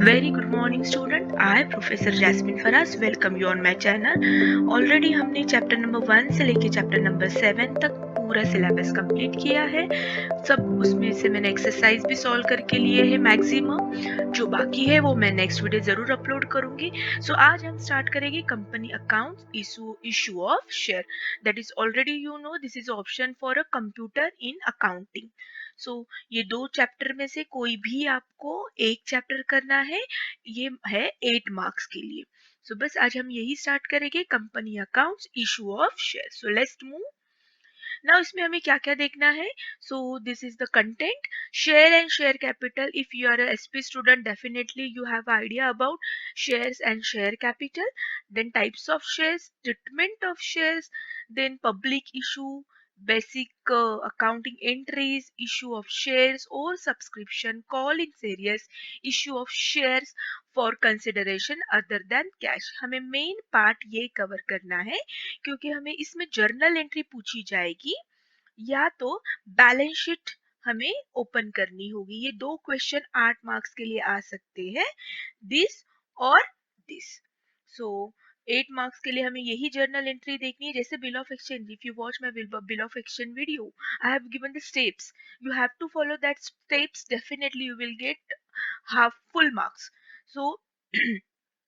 Very good morning student. I Professor Jasmine Faraz welcome you on my channel. Already हमने chapter number 1 से लेके chapter number 7 तक पूरा syllabus complete किया है। सब उसमें से मैंने एक्सरसाइज भी सॉल्व करके लिए है मैक्सिमम। जो बाकी है वो मैं नेक्स्ट वीडियो जरूर अपलोड करूंगी। सो आज हम स्टार्ट करेंगे company account issue of share. That is already you know this is option for a computer in accounting. So ये दो चैप्टर में से कोई भी आपको एक चैप्टर करना है। ये है 8 मार्क्स के लिए। सो बस आज हम यही स्टार्ट करेंगे company accounts issue of share. So let's move now. इसमें हमें क्या क्या देखना है? So this is the content. Share and share capital. If you are a SP student definitely you have idea about shares and share capital, then types of shares, treatment of shares, then public issue, basic accounting entries, issue of shares or subscription, call in series, issue of shares for consideration other than cash। हमें main part ये cover करना है क्योंकि हमें इसमें journal entry पूछी जाएगी या तो बैलेंस शीट हमें ओपन करनी होगी। ये दो क्वेश्चन 8 मार्क्स के लिए आ सकते हैं, दिस और दिस। सो 8 मार्क्स के लिए हमें यही जर्नल एंट्री देखनी है। जैसे bill of exchange, if you watch my bill of exchange video, I have given the steps, you have to follow that steps, definitely you will get half full marks. So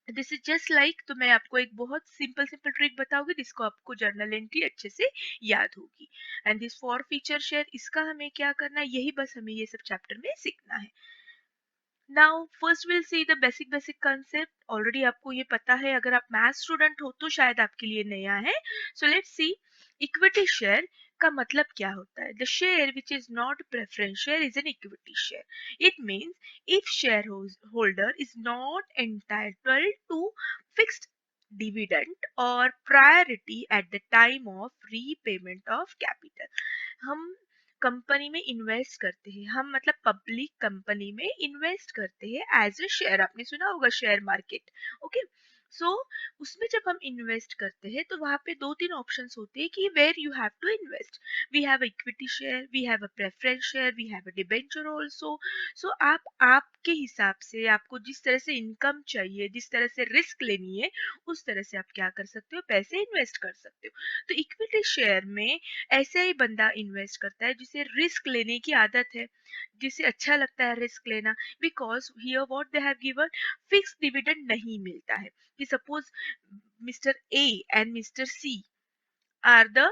this is just like, तो मैं आपको एक बहुत simple simple trick बताऊंगी जिसको आपको journal entry अच्छे से याद होगी। And this for feature share, इसका हमें क्या करना है, यही बस हमें ये सब चैप्टर में सीखना है। Now first will see the basic concept. Already आपको ये पता है, अगर आप मैथ स्टूडेंट हो तो शायद आपके लिए नया है। So let's see equity share का मतलब क्या होता है। The share which is not preference share is an equity share. It means if shareholder is not entitled to fixed dividend और priority at the time of repayment of capital. हम company में invest करते हैं, हम मतलब public company में invest करते हैं एज ए शेयर। आपने सुना होगा शेयर मार्केट, ओके। सो उसमें जब हम इन्वेस्ट करते हैं तो वहां पे दो तीन ऑप्शंस होते हैं कि where you have to invest. We have equity share, we have a preference share, we have a debenture also. So आप आपके हिसाब से, आपको जिस तरह से इनकम चाहिए, जिस तरह से रिस्क लेनी है, उस तरह से आप क्या कर सकते हो, पैसे इन्वेस्ट कर सकते हो। तो इक्विटी शेयर में ऐसे ही बंदा इन्वेस्ट करता है जिसे रिस्क लेने की आदत है, जिसे अच्छा लगता है रिस्क लेना। Because here what they have given, fix dividend नहीं मिलता है। कि suppose mister A and mister C are the,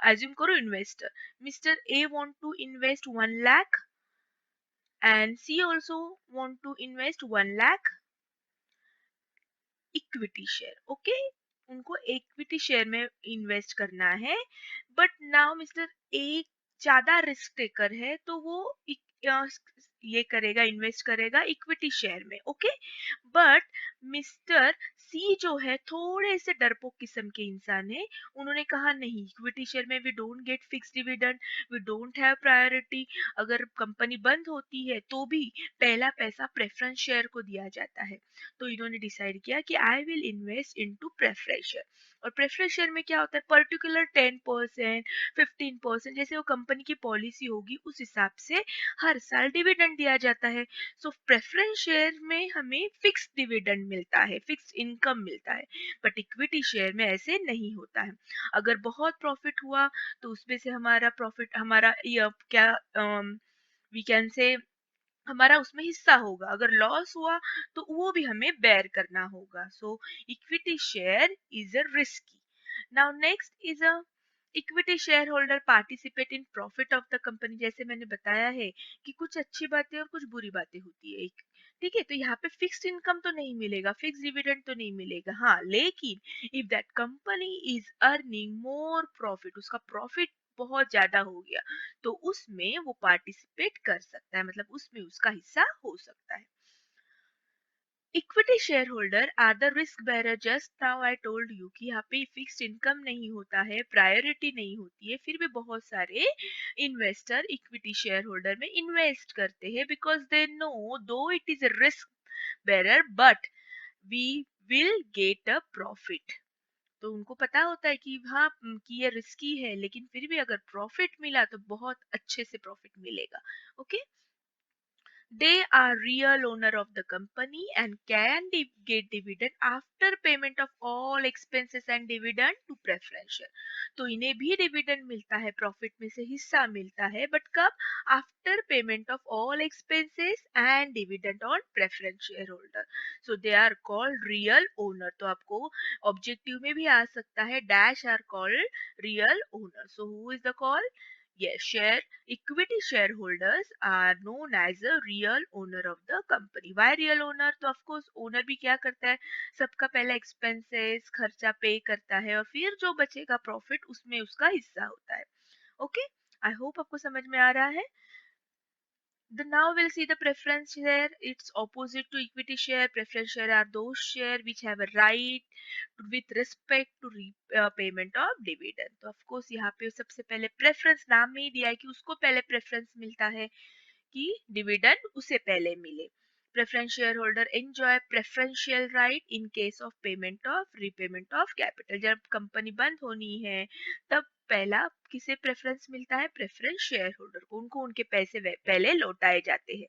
assume करो investor, mister A want to invest 1 lakh and C also want to invest 1 lakh equity share, okay. उनको equity share में invest करना है। But now mister A ज्यादा risk taker है तो वो ये करेगा, इन्वेस्ट करेगा इक्विटी शेयर में, ओके। बट मिस्टर सी जो है थोड़े से डरपोक किस्म के इंसान है, उन्होंने कहा नहीं, इक्विटी शेयर में we don't get fix dividend, we don't have priority. अगर कंपनी बंद होती है तो भी पहला पैसा प्रेफरेंस शेयर को दिया जाता है। तो इन्होंने डिसाइड किया कि I will invest into preference share. और प्रेफरेंस शेयर में क्या होता है, पर्टिकुलर 10% 15%, जैसे वो कंपनी की पॉलिसी होगी उस हिसाब से हर साल डिविडेंड दिया जाता है। सो प्रेफरेंस शेयर में हमें फिक्स डिविडेंड मिलता है, फिक्स इनकम मिलता है। बट इक्विटी शेयर में ऐसे नहीं होता है। अगर बहुत प्रॉफिट हुआ तो उसमें से हमारा प्रॉफिट, हमारा ये क्या वी कैन से, हमारा उसमें हिस्सा होगा। अगर लॉस हुआ तो वो भी हमें बेयर करना होगा। So equity share is a risky. Now next is a equity share holder participate in profit of the company. जैसे मैंने बताया है कि कुछ अच्छी बातें और कुछ बुरी बातें होती है, ठीक है। तो यहाँ पे फिक्स्ड इनकम तो नहीं मिलेगा, फिक्स डिविडेंड तो नहीं मिलेगा, हाँ। लेकिन if that company is earning more profit, उसका प्रॉफिट बहुत ज्यादा हो गया, तो उसमें वो पार्टिसिपेट कर सकता है, मतलब उसमें उसका हिस्सा हो सकता है। Equity share holder are the risk bearer. Just now I told you कि यहाँ पे फिक्स्ड इनकम नहीं होता है, प्रायोरिटी नहीं होती है, फिर भी बहुत सारे इन्वेस्टर इक्विटी शेयर होल्डर में इन्वेस्ट करते हैं because they know though it is a risk bearer but we will get a profit. तो उनको पता होता है कि हाँ कि ये रिस्की है, लेकिन फिर भी अगर प्रॉफिट मिला तो बहुत अच्छे से प्रॉफिट मिलेगा, okay. they are real owner of the company and can get dividend after payment of all expenses and dividend to preference share. तो इन्हें भी डिविडेंड मिलता है, प्रॉफिट में से हिस्सा मिलता है, बट कब? After payment of all expenses and dividend on preference share holder. So they are called real owner. तो आपको ऑब्जेक्टिव में भी आ सकता है, dash are called real owner. So who is the call? Yes, share equity shareholders are known as a real owner of the company. Why real owner? तो of course owner भी क्या करता है, सबका पहला expenses खर्चा पे करता है और फिर जो बचेगा प्रॉफिट उसमें उसका हिस्सा होता है. ओके, आई होप आपको समझ में आ रहा है. The now we'll see the preference share. It's opposite to equity share. Preference share are those share which have a right with respect to payment of dividend. तो of course यहाँ पे सबसे पहले preference नाम में ही दिया है कि उसको पहले preference मिलता है कि dividend उसे पहले मिले. Preference shareholder enjoy preferential right in case of payment of repayment of capital. जब कंपनी बंद होनी है तब पहला किसे प्रेफरेंस मिलता है? प्रेफरेंस शेयर होल्डर को. उनको उनके पैसे पहले लौटाए जाते हैं.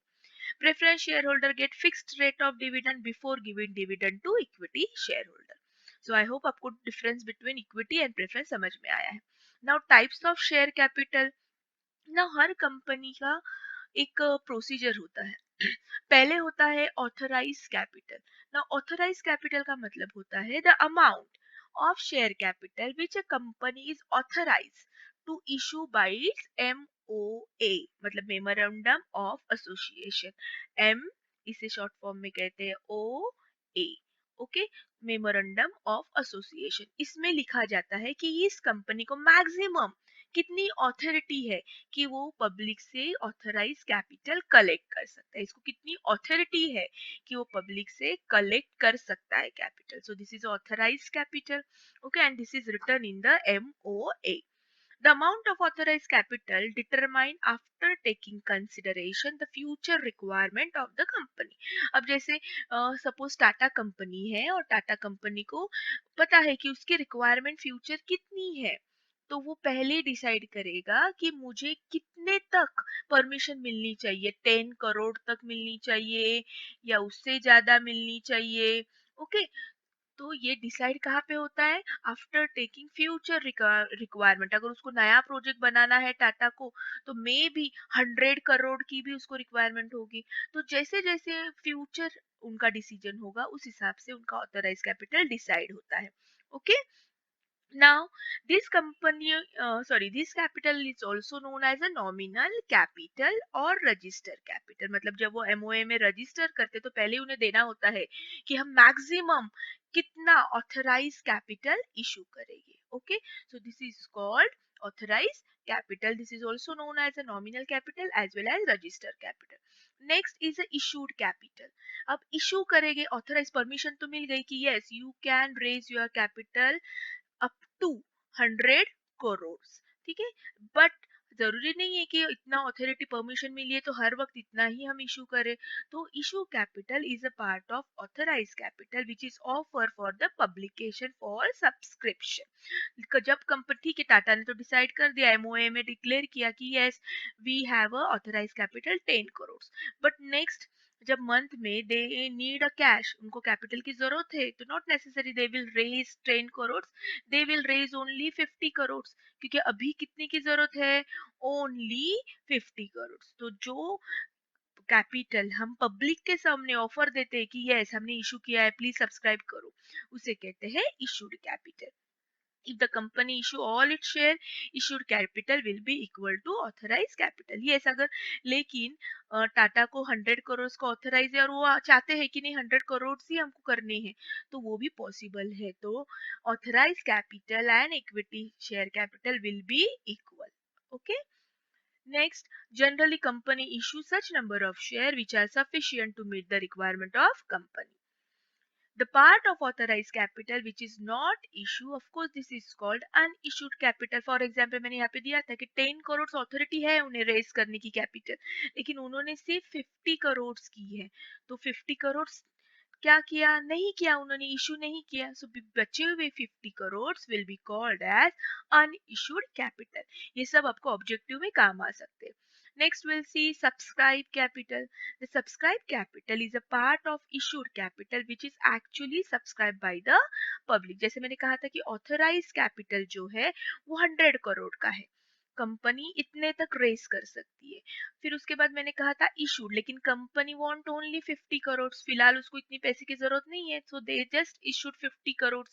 Preference share holder get fixed rate of dividend before giving dividend to equity share holder. So I hope आपको difference between equity and preference समझ में आया है. Now types of share capital. ना हर कंपनी का एक प्रोसीजर होता है. पहले होता है ऑथराइज कैपिटल. ना ऑथराइज कैपिटल का मतलब होता है the amount of share capital which a company is authorise to issue by its MOA, मतलब मेमोरेंडम ऑफ एसोसिएशन. एम इसे शॉर्ट फॉर्म में कहते हैं OA. Okay, memorandum of association. इसमें लिखा जाता है कि इस कंपनी को मैक्सिमम कितनी ऑथोरिटी है कि वो पब्लिक से ऑथराइज कैपिटल कलेक्ट कर सकता है. इसको कितनी ऑथोरिटी है कि वो पब्लिक से कलेक्ट कर सकता है capital. So this is authorise capital. Okay, and this is written in the MOA. The amount of authorized capital determined after taking consideration the future requirement of the company. अब जैसे suppose Tata company है और Tata company को पता है कि उसकी requirement future कितनी है, तो वो पहले डिसाइड करेगा कि मुझे कितने तक परमिशन मिलनी चाहिए. 10 करोड़ तक मिलनी चाहिए या उससे ज्यादा मिलनी चाहिए. ओके, तो ये डिसाइड कहाँ पे होता है? After taking future requirement. अगर उसको नया प्रोजेक्ट बनाना है टाटा को, तो मे बी 100 करोड़ की भी उसको रिक्वायरमेंट होगी. तो जैसे जैसे फ्यूचर उनका डिसीजन होगा उस हिसाब से उनका ऑथराइज कैपिटल डिसाइड होता है. Okay, now this capital is also known as a nominal capital or register capital. मतलब जब वो MOA में रजिस्टर करते तो पहले उन्हें देना होता है कि हम मैक्सिमम कितना ऑथराइज कैपिटल इशू करेंगे. Okay, so this is called authorise capital. This is also known as a nominal capital as well as register capital. Next is a issued capital. अब इशू करेंगे ऑथराइज, परमिशन तो मिल गई कि yes you can raise your capital up to 100 crore. ठीक है, but जरूरी नहीं है कि इतना ऑथोरिटी परमिशन मिली है तो हर वक्त इतना ही हम इशू करें. तो issue capital is a part of authorise capital which is offer for the publication for subscription. जब कंपनी के टाटा ने तो डिसाइड कर दिया, MOA में डिक्लेयर किया कि yes we have a authorise capital 10 crore, but next जब मंथ में दे नीड अ कैश, उनको कैपिटल की जरूरत है, तो not necessary they will raise 10 crore, they will raise only 50 crore. क्योंकि अभी कितने की जरूरत है? ओनली 50 करोड़. तो जो कैपिटल हम पब्लिक के सामने ऑफर देते हैं कि यस हमने इशू किया है प्लीज सब्सक्राइब करो, उसे कहते हैं issued capital. If the company issue all its share, issued capital will be equal to authorized capital. Yes, अगर लेकिन टाटा को 100 करोड़ का ऑथराइज है और वो चाहते हैं कि नहीं 100 करोड़ ही हमको करने हैं, तो वो भी पॉसिबल है. तो authorise capital and equity share capital will be equal. Okay, next, generally company issue such number of share which are sufficient to meet the requirement of company. The part of authorized capital which is not issue, of course this is called unissued capital. For example, मैंने यहाँ पे दिया था कि 10 crore authority है उन्हें raise करने की कैपिटल, लेकिन उन्होंने सिर्फ 50 करोड़ की है. तो 50 करोड़ क्या किया? नहीं किया, उन्होंने इशू नहीं किया. सो बचे हुए 50 crore will be called as unissued capital. ये सब आपको ऑब्जेक्टिव में काम आ सकते हैं. Next we'll see subscribe capital. The subscribe capital is a part of issued capital which is actually subscribed by the public. जैसे मैंने कहा था कि ऑथराइज कैपिटल जो है वो 100 करोड़ का है, कंपनी इतने तक रेस कर सकती है। फिर उसके बाद मैंने कहा था इशूड, लेकिन कंपनी वांट ओनली 50 करोड़, फिलहाल उसको इतनी पैसे की जरूरत नहीं है, so they just issued 50 crore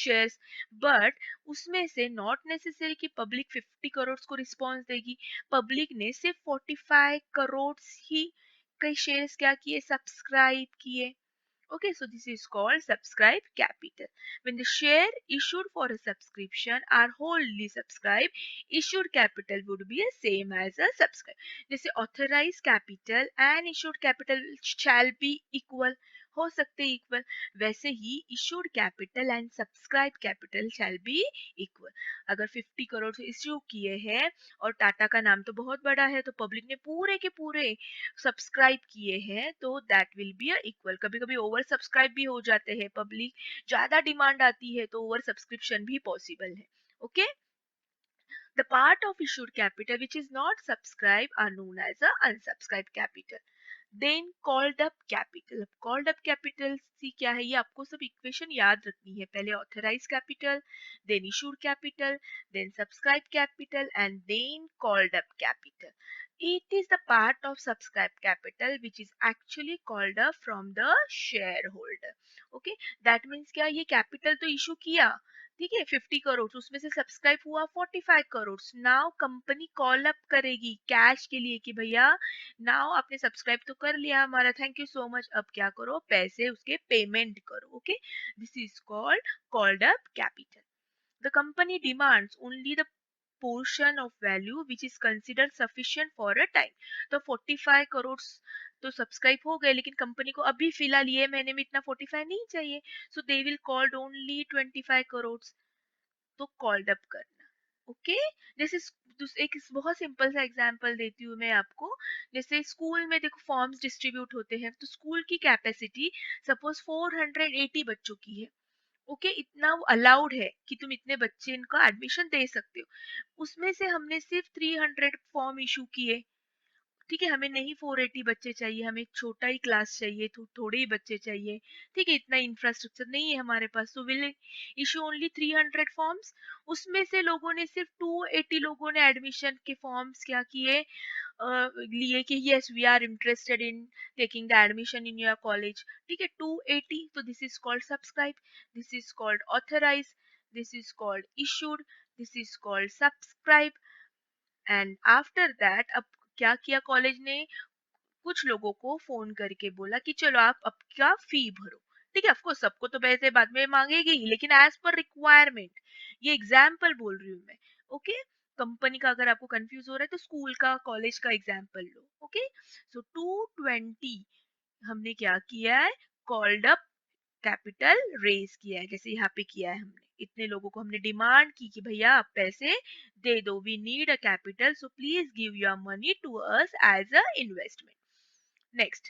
shares. But उसमें से नॉट नेसेसरी कि पब्लिक 50 करोड़ को रिस्पॉन्स देगी, पब्लिक ने सिर्फ 45 करोड़ ही कई शेयर्स क्या किए, सब्सक्राइब किए। Okay, so this is called subscribe capital. When the share issued for a subscription are wholly subscribed, issued capital would be the same as a subscribe. जैसे authorized capital and issued capital shall be equal, हो सकते equal, वैसे ही issued capital and subscribed capital shall be equal. अगर 50 करोड़ से issue किए हैं और टाटा का नाम तो बहुत बड़ा है, तो पब्लिक ने पूरे के पूरे सब्सक्राइब किए हैं, तो दैट विल बी इक्वल। कभी कभी ओवर सब्सक्राइब भी हो जाते हैं, पब्लिक ज्यादा डिमांड आती है तो ओवर सब्सक्रिप्शन भी पॉसिबल है। Okay, the part of issued capital which is not subscribe are known as a unsubscribe capital. Then called up capital. Called up capital see क्या है, ये आपको सब इक्वेशन याद रखनी है, पहले authorise capital, then issued capital, then subscribe capital and then called up capital. It is the part of subscribed capital which is actually called up from the shareholder. Okay, that means क्या, ये capital तो issue किया, ठीक है 50 करोड़, उसमें से subscribe हुआ 45 crore, now company call up करेगी कैश के लिए कि भैया नाउ आपने सब्सक्राइब तो कर लिया हमारा, थैंक यू सो मच, अब क्या करो, पैसे उसके पेमेंट करो। Okay, this is called up capital. The company demands only the portion of value which is considered sufficient for a time. तो 45 करोड़ तो सब्सक्राइब हो गए, लेकिन कंपनी को अभी फिलहाल ये महीने में इतना 45 नहीं चाहिए, so they will called only 25 crore, तो कॉल्ड अप करना। ओके, जैसे एक बहुत सिंपल सा एग्जांपल देती हूँ मैं आपको। जैसे स्कूल में देखो फॉर्म्स डिस्ट्रीब्यूट होते हैं, तो स्कूल की कैपेसिटी सपोज 480 बच्चों की है। ओके, इतना वो अलाउड है कि तुम इतने बच्चे इनका एडमिशन दे सकते हो, उसमें से हमने सिर्फ 300 फॉर्म इशू किए, ठीक है, हमें नहीं 480 बच्चे चाहिए, हमें एक छोटा ही क्लास चाहिए, थोड़े ही बच्चे चाहिए, ठीक है, इतना इंफ्रास्ट्रक्चर नहीं है हमारे पास, so will issue only 300 forms. उसमें से लोगों ने सिर्फ 280 लोगों ने एडमिशन के फॉर्म्स क्या किए, लिए कि yes we are interested in taking the admission in your college, ठीक है 280, तो this is called subscribe, this is called authorise, this is called issued, this is called subscribe. And after that अब क्या किया कॉलेज ने, कुछ लोगों को फोन करके बोला कि चलो आप अब क्या फी भरो, ठीक है, ऑफकोर्स सबको तो पैसे बाद में मांगेगी ही, लेकिन एज पर रिक्वायरमेंट, ये एग्जाम्पल बोल रही हूँ मैं। ओके, कंपनी का अगर आपको कंफ्यूज हो रहा है तो स्कूल का कॉलेज का एग्जाम्पल लो। ओके, सो 220 हमने क्या किया है, कॉल्ड अप कैपिटल रेज किया है, जैसे यहाँ पे किया है हमने, इतने लोगों को हमने डिमांड की कि भैया आप पैसे दे दो, we need a capital, so please give your money to us as a investment. Next,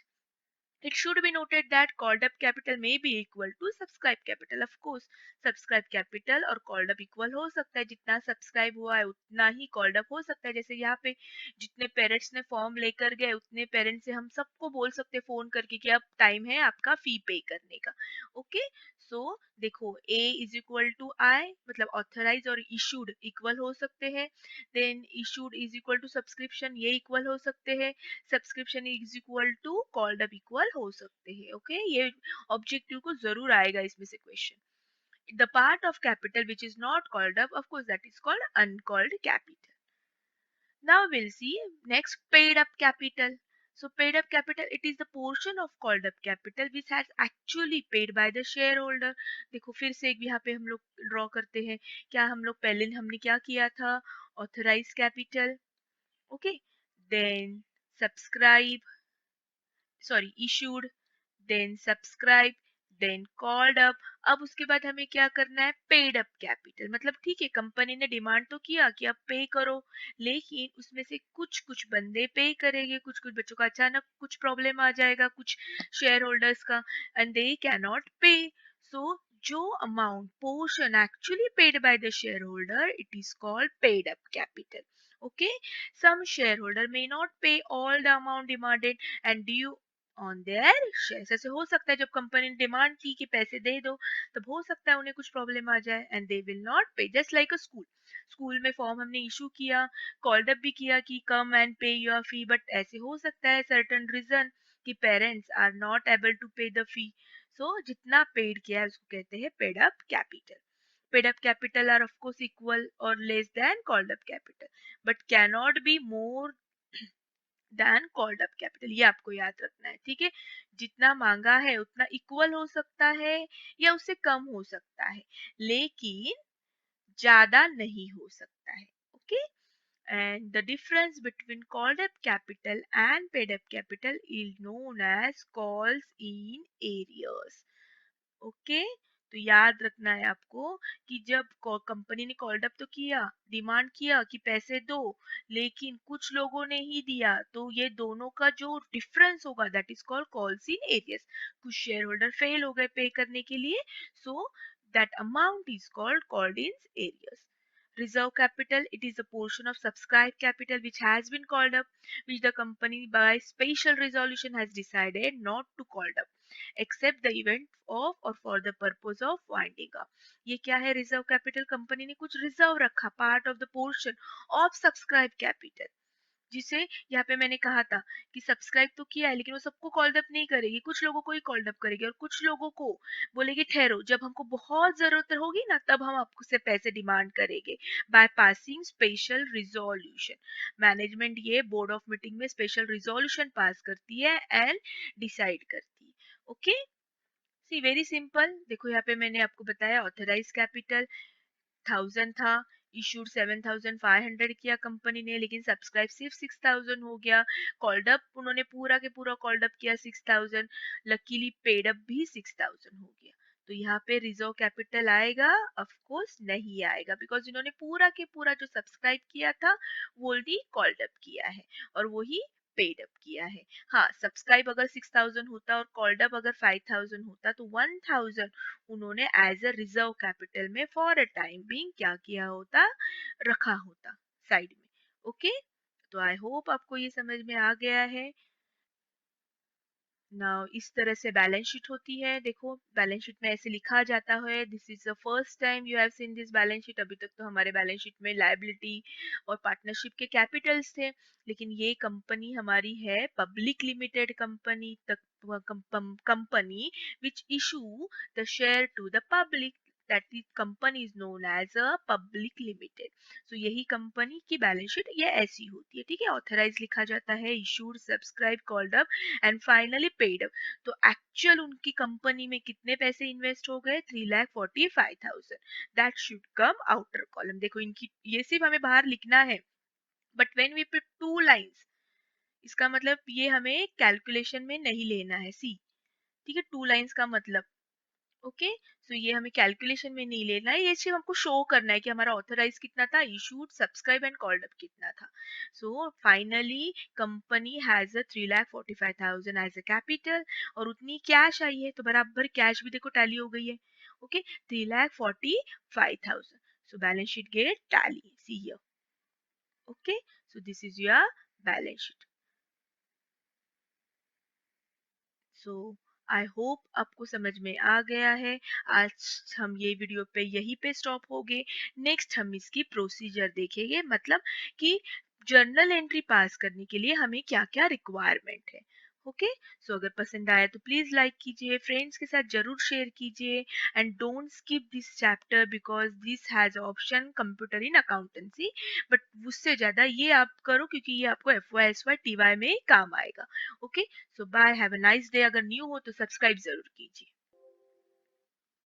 it should be noted that called up capital may be equal to subscribed capital. Of course, subscribed capital और called up equal हो सकता है, जितना subscribe हुआ है उतना ही called up हो सकता है। जैसे यहाँ पे जितने पेरेंट्स ने फॉर्म लेकर गए उतने पेरेंट्स से हम सबको बोल सकते हैं फोन करके कि अब टाइम है आपका फी पे करने का। ओके, सो देखो A is equal to I, मतलब ऑथराइज और इशूड इक्वल हो सकते हैं, then issued is equal to subscription, ये इक्वल हो सकते हैं, subscription is equal to called up equal हो सकते हैं। ओके, ये ऑब्जेक्टिव को जरूर आएगा इसमें से question. The part of capital which is not called up, of course that is called uncalled capital. Now we'll see next paid up capital. So paid up capital, it is the portion of called up capital which has actually paid by the shareholder. देखो फिर से एक यहाँ पे हम लोग draw करते हैं, क्या हम लोग पहले हमने क्या किया था, authorise capital, okay, then subscribe, sorry issued, then subscribe, then called up. अब उसके बाद हमें क्या करना है, पेड अप कैपिटल, मतलब ठीक है कंपनी ने डिमांड तो किया कि अब पे करो, लेकिन उसमें से कुछ कुछ बंदे पे करेंगे, कुछ कुछ बच्चों का अचानक कुछ प्रॉब्लम आ जाएगा, कुछ शेयर होल्डर्स का, एंड दे कैन नॉट पे, सो जो amount portion actually paid by the share holder, it is called paid up capital. Okay, some shareholder may not pay all the amount demanded and due on their shares. ऐसे हो सकता है जब company ने demand की कि पैसे दे दो, तब हो सकता है उन्हें कुछ प्रॉब्लम आ जाए and they will not pay, just like a school. School में फॉर्म हमने इशू किया, कॉल्ड अप भी किया कि come and pay your fee, but ऐसे हो सकता है सर्टेन रीजन कि parents are not able to pay the fee, so जितना पेड किया है उसको कहते हैं paid up capital. Paid up capital are of course equal or less than called up capital, but cannot be more than called up capital। ये आपको याद रखना है, ठीक है। जितना मांगा है उतना इक्वल हो सकता है या उससे कम हो सकता है, लेकिन ज्यादा नहीं हो सकता है। Okay, and the difference between called up capital and paid up capital is known as calls in arrears। Okay, तो याद रखना है आपको कि जब कंपनी ने कॉल्ड अप तो किया, डिमांड किया कि पैसे दो, लेकिन कुछ लोगों ने ही दिया, तो ये दोनों का जो डिफरेंस होगा that is called calls in areas. कुछ शेयर होल्डर फेल हो गए पे करने के लिए, so that amount is called in areas. Reserve capital, it is a portion of subscribed capital which has been called up, which the company by special resolution has decided not to call up except the event of or for the purpose of winding up। ये क्या है? Reserve capital, company ने कुछ reserve रखा, part of the portion of subscribe capital, जिसे यहाँ पे मैंने कहा था कि सब्सक्राइब तो किया है लेकिन वो सबको कॉल्ड अप नहीं करेगी, कुछ लोगों को ही कॉल्ड अप करेगी और कुछ लोगों को बोलेगी ठहरो, जब हमको बहुत जरूरत होगी ना तब हम आपसे पैसे डिमांड करेंगे by passing special resolution. Management ये बोर्ड ऑफ मीटिंग में स्पेशल रिजोल्यूशन पास करती है एंड डिसाइड करती है। ओके, सी वेरी सिंपल। देखो यहाँ पे मैंने आपको बताया ऑथराइज कैपिटल 1000 था, इशूड 7500 किया कंपनी ने, लेकिन सब्सक्राइब सिर्फ 6000 हो गया। कॉल्ड अप उन्होंने पूरा के पूरा कॉल्ड अप किया 6000, लकीली पेड अप भी 6000 हो गया। तो यहाँ पे रिजर्व कैपिटल आएगा? ऑफ कोर्स नहीं आएगा, बिकॉज इन्होंने पूरा के पूरा जो सब्सक्राइब किया था वो ऑलरेडी कॉल्ड अप किया है और वही पेड अप किया है। हाँ, सब्सक्राइब अगर 6000 होता और कॉल्ड अप अगर 5000 होता तो 1000 उन्होंने एज अ रिजर्व कैपिटल में फॉर अ टाइम बीइंग क्या किया होता, रखा होता साइड में। ओके, तो आई होप आपको ये समझ में आ गया है। नाउ इस तरह से बैलेंस शीट होती है। देखो बैलेंस शीट में ऐसे लिखा जाता है, this is the first time you have seen this balance sheet. अभी तक तो हमारे बैलेंस शीट में लायबिलिटी और पार्टनरशिप के कैपिटल्स थे, लेकिन ये कंपनी हमारी है पब्लिक लिमिटेड कंपनी तक, company which issue the share to the public, that is company is known as a public limited। so यही कंपनी की बैलेंस शीट ये ऐसी होती है, ठीक है। ऑथराइज लिखा जाता है, issued, subscribe, called up and finally paid up. तो एक्चुअल उनकी कंपनी में कितने पैसे इन्वेस्ट हो गए? 3,45,000। That should come outer column. देखो इनकी ये सिर्फ हमें बाहर लिखना है, but when we put two lines, इसका मतलब ये हमें कैलकुलेशन में नहीं लेना है, सी, ठीक है। टू लाइंस का मतलब, ओके, सो ये हमें कैलकुलेशन में नहीं लेना है, ये सिर्फ हमको शो करना है कि हमारा ऑथराइज कितना था, issued, subscribe and called up कितना था। So finally company has a 3,45,000 as a capital और उतनी कैश आई है, तो बराबर कैश भी देखो टैली हो गई है। Okay, 3,45,000, so balance sheet get tally, see here. Okay, so this is your balance sheet. So I hope आपको समझ में आ गया है। आज हम ये वीडियो पे यहीं पे स्टॉप हो गए। नेक्स्ट हम इसकी प्रोसीजर देखेंगे, मतलब कि जर्नल एंट्री पास करने के लिए हमें क्या क्या रिक्वायरमेंट है। ओके, सो अगर पसंद आया तो प्लीज लाइक कीजिए, फ्रेंड्स के साथ जरूर शेयर कीजिए and don't skip this chapter because this has option computer in accountancy. But उससे ज्यादा ये आप करो क्योंकि ये आपको FY SY TY में काम आएगा। Okay, so bye, have a nice day. अगर न्यू हो तो सब्सक्राइब जरूर कीजिए।